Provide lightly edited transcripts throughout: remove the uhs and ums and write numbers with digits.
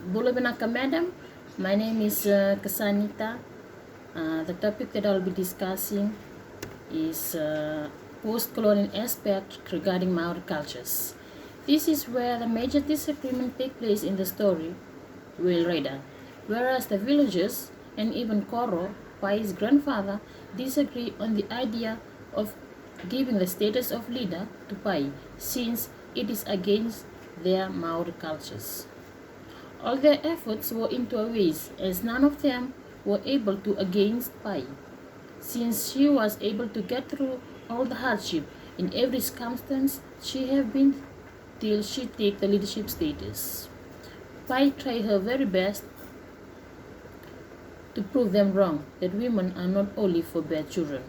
Bulabanaka Madam. My name is Kasanita. The topic that I'll be discussing is post-colonial aspect regarding Maori cultures. This is where the major disagreement take place in the story, Will Raider, whereas the villagers and even Koro, Pai's grandfather, disagree on the idea of giving the status of leader to Pai, since it is against their Maori cultures. All their efforts were into a waste, as none of them were able to against Pai, since she was able to get through all the hardship in every circumstance she have been till she take the leadership status. Pai tried her very best to prove them wrong, that women are not only for bad children.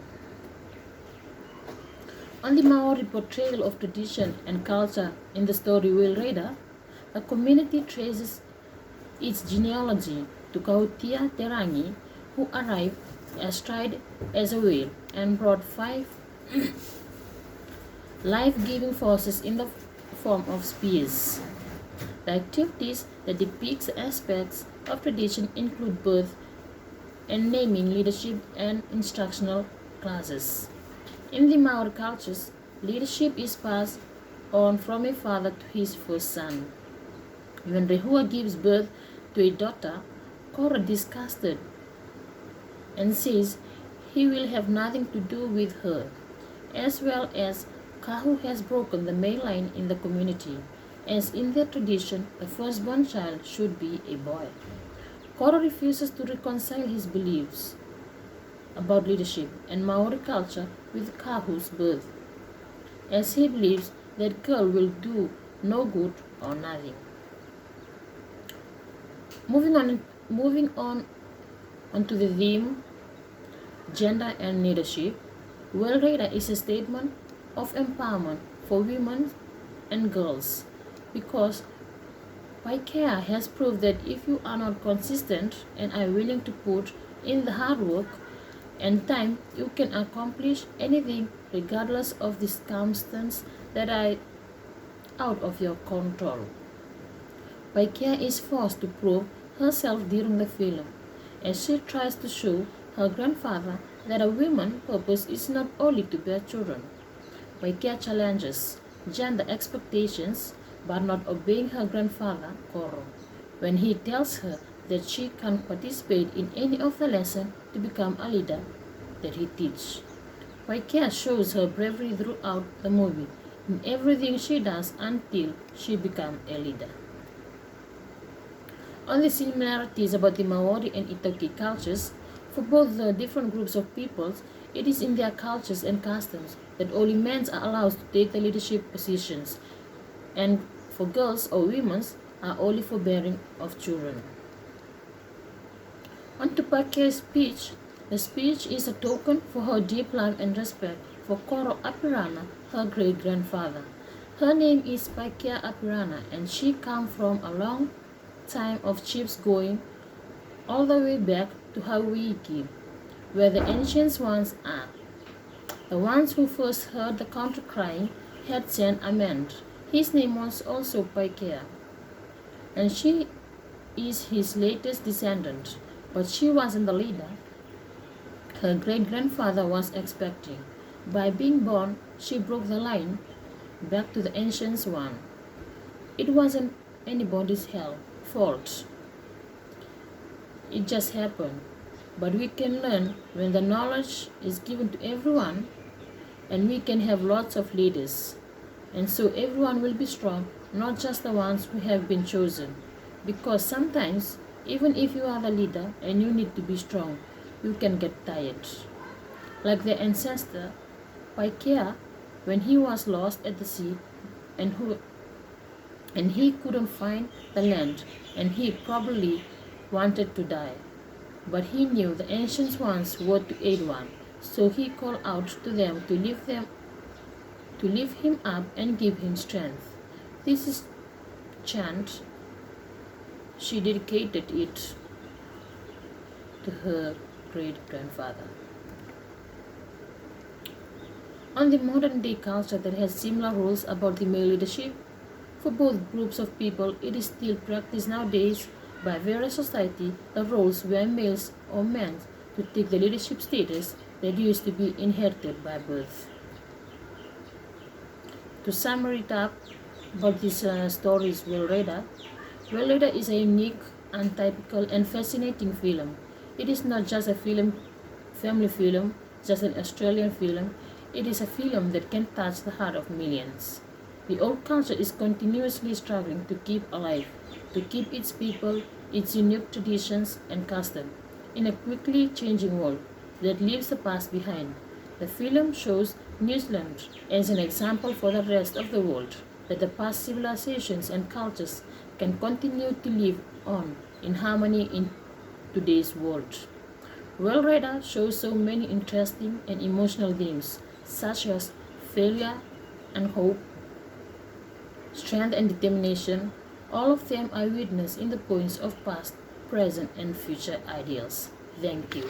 On the Maori portrayal of tradition and culture in the story Whale Raider, the community traces its genealogy to Kautia Terangi, who arrived astride as a whale and brought 5 life-giving forces in the form of spears. The activities that depict aspects of tradition include birth and naming, leadership, and instructional classes. In the Maori cultures, leadership is passed on from a father to his first son. When Rehua gives birth to a daughter, Kora disgusted and says he will have nothing to do with her, as well as Kahu has broken the male line in the community, as in their tradition the firstborn child should be a boy. Kora refuses to reconcile his beliefs about leadership and Maori culture with Kahu's birth, as he believes that girl will do no good or nothing. Moving on onto the theme gender and leadership, Well Raider is a statement of empowerment for women and girls, because Paikea has proved that if you are not consistent and are willing to put in the hard work and time, you can accomplish anything regardless of the circumstances that are out of your control. Paikea is forced to prove herself during the film, as she tries to show her grandfather that a woman's purpose is not only to bear children. Paikea challenges gender expectations by not obeying her grandfather, Koro, when he tells her that she can participate in any of the lessons to become a leader that he teaches. Paikea shows her bravery throughout the movie in everything she does until she becomes a leader. On the similarities about the Maori and Itoki cultures, for both the different groups of peoples, it is in their cultures and customs that only men are allowed to take the leadership positions, and for girls or women are only for bearing of children. On to Pakea's speech. The speech is a token for her deep love and respect for Koro Apirana, her great-grandfather. Her name is Pakea Apirana, and she comes from a long time of chiefs going all the way back to Hawaii, where the ancient ones are. The ones who first heard the country crying had sent a man. His name was also Paikea, and she is his latest descendant, but she wasn't the leader her great-grandfather was expecting. By being born, she broke the line back to the ancient one. It wasn't anybody's fault. It just happened. But we can learn when the knowledge is given to everyone, and we can have lots of leaders. And so everyone will be strong, not just the ones who have been chosen. Because sometimes, even if you are the leader and you need to be strong, you can get tired. Like their ancestor, Paikea, when he was lost at the sea and he couldn't find the land, and he probably wanted to die. But he knew the ancient ones were to aid one, so he called out to them to lift him up and give him strength. This is chant. She dedicated it to her great-grandfather. On the modern-day culture that has similar rules about the male leadership, for both groups of people, it is still practiced nowadays by various society the roles were males or men to take the leadership status that used to be inherited by birth. To sum it up about this story is Well Reader is a unique, untypical, and fascinating film. It is not just a family film, just an Australian film. It is a film that can touch the heart of millions. The old culture is continuously struggling to keep alive, to keep its people, its unique traditions and customs, in a quickly changing world that leaves the past behind. The film shows New Zealand as an example for the rest of the world that the past civilizations and cultures can continue to live on in harmony in today's world. Well Radar shows so many interesting and emotional themes such as failure and hope, strength and determination. All of them are witnessed in the points of past, present and future ideals. Thank you.